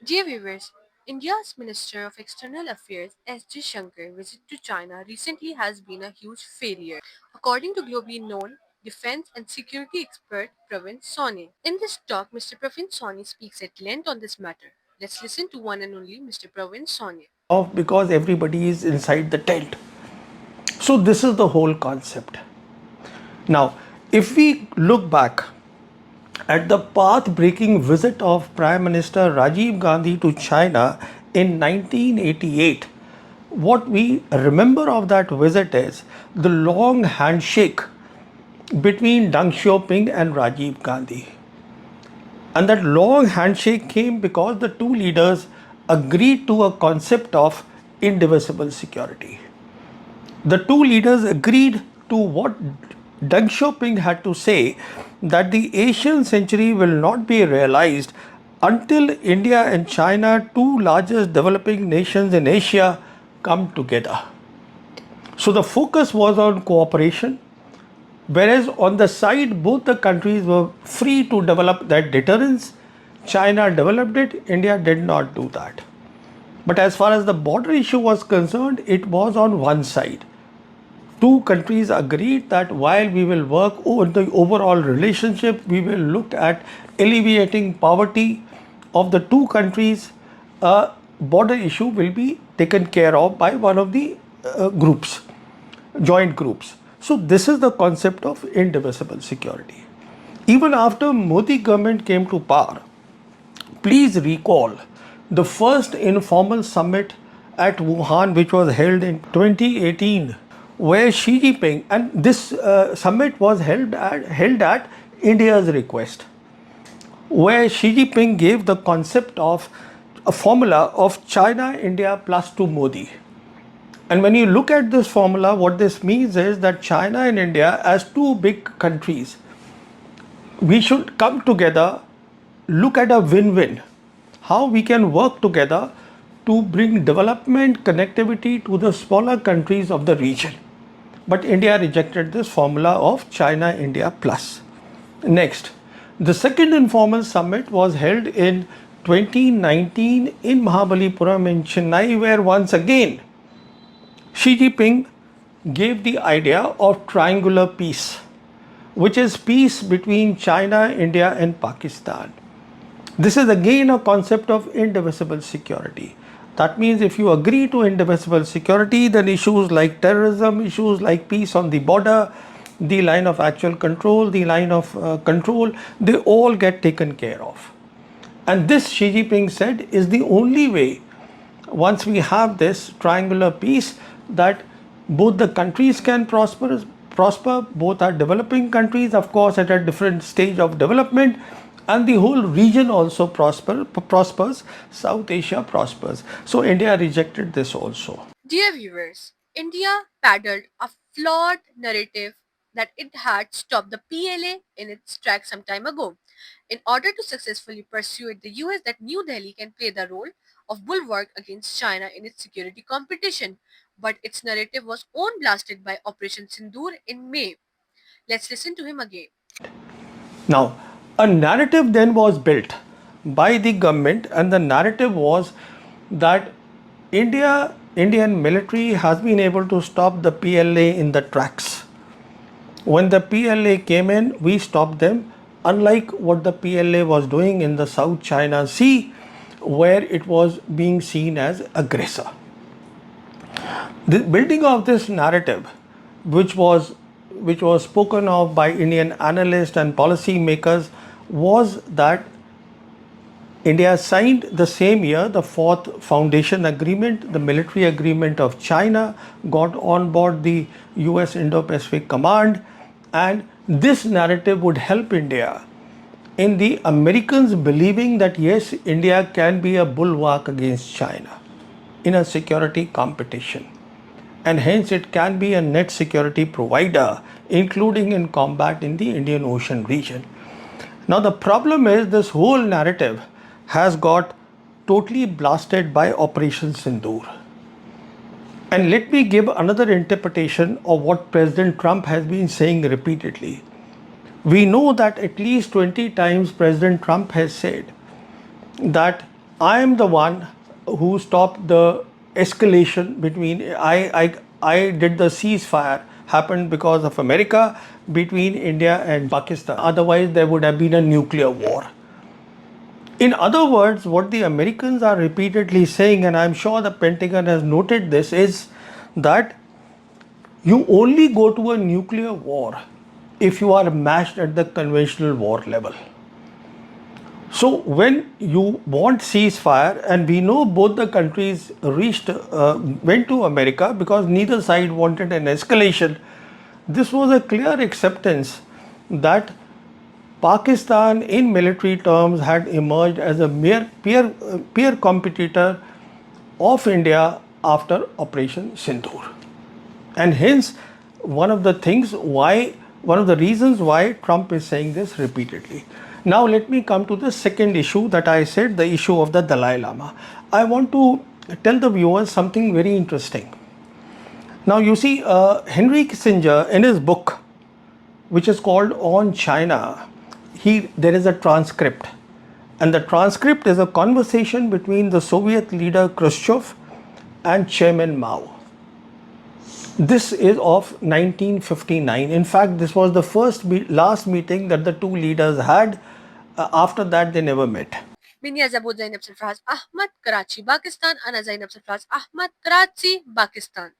Dear viewers, India's Minister of External Affairs S Jaishankar visit to China recently has been a huge failure, according to globally known defense and security expert Praveen Sawhney. In this talk, Mr. Praveen Sawhney speaks at length on this matter. Let's listen to one and only Mr. Praveen Sawhney. Off because everybody is inside the tent. So this is the whole concept. Now, if we look back at the path-breaking visit of Prime Minister Rajiv Gandhi to China in 1988, what we remember of that visit is the long handshake between Deng Xiaoping and Rajiv Gandhi. And that long handshake came because the two leaders agreed to a concept of indivisible security. The two leaders agreed to what Deng Xiaoping had to say, that the Asian century will not be realized until India and China, two largest developing nations in Asia, come together. So the focus was on cooperation, whereas on the side both the countries were free to develop their deterrence. China developed it, India did not do that. But as far as the border issue was concerned, it was on one side. Two countries agreed that while we will work on the overall relationship, we will look at alleviating poverty of the two countries. A border issue will be taken care of by one of the groups, joint groups. So this is the concept of indivisible security. Even after Modi government came to power, please recall the first informal summit at Wuhan, which was held in 2018, where Xi Jinping, and this summit was held at India's request, where Xi Jinping gave the concept of a formula of China, India plus to Modi. And when you look at this formula, what this means is that China and India, as two big countries, we should come together, look at a win-win, how we can work together to bring development connectivity to the smaller countries of the region. But India rejected this formula of China India plus. Next, the second informal summit was held in 2019 in Mahabalipuram in Chennai, where once again Xi Jinping gave the idea of triangular peace, which is peace between China, India and Pakistan. This is again a concept of indivisible security. That means if you agree to indivisible security, then issues like terrorism, issues like peace on the border, the line of actual control, the line of control, they all get taken care of. And this, Xi Jinping said, is the only way, once we have this triangular peace, that both the countries can prosper, both are developing countries, of course, at a different stage of development, and the whole region also prospers, South Asia prospers. So India rejected this also. Dear viewers, India peddled a flawed narrative that it had stopped the PLA in its tracks some time ago. In order to successfully persuade the US that New Delhi can play the role of bulwark against China in its security competition, but its narrative was on blasted by Operation Sindoor in May. Let's listen to him again. Now, a narrative then was built by the government, and the narrative was that Indian military has been able to stop the PLA in the tracks. When the PLA came in, we stopped them, unlike what the PLA was doing in the South China Sea, where it was being seen as aggressor. The building of this narrative, which was spoken of by Indian analysts and policy makers, was that India signed the same year the fourth foundation agreement, the military agreement of China, got on board the US Indo-Pacific Command, and this narrative would help India in the Americans believing that yes, India can be a bulwark against China in a security competition, and hence it can be a net security provider, including in combat in the Indian Ocean region. Now the problem is this whole narrative has got totally blasted by Operation Sindoor. And let me give another interpretation of what President Trump has been saying repeatedly. We know that at least 20 times President Trump has said that I am the one who stopped the escalation between. I did the ceasefire happened because of America between India and Pakistan. Otherwise, there would have been a nuclear war. In other words, what the Americans are repeatedly saying, and I'm sure the Pentagon has noted this, is that you only go to a nuclear war if you are matched at the conventional war level. So when you want ceasefire, and we know both the countries went to America because neither side wanted an escalation, this was a clear acceptance that Pakistan, in military terms, had emerged as a mere peer competitor of India after Operation Sindoor. And hence, one of the reasons why Trump is saying this repeatedly. Now, let me come to the second issue that I said, the issue of the Dalai Lama. I want to tell the viewers something very interesting. Now, you see, Henry Kissinger, in his book, which is called On China, there is a transcript. And the transcript is a conversation between the Soviet leader Khrushchev and Chairman Mao. This is of 1959. In fact, this was the last meeting that the two leaders had. After that, they never met. Minya Zabud Zainab Sarfraz Ahmad, Karachi, Pakistan. Ana Zainab Sarfraz Ahmad, Karachi, Pakistan.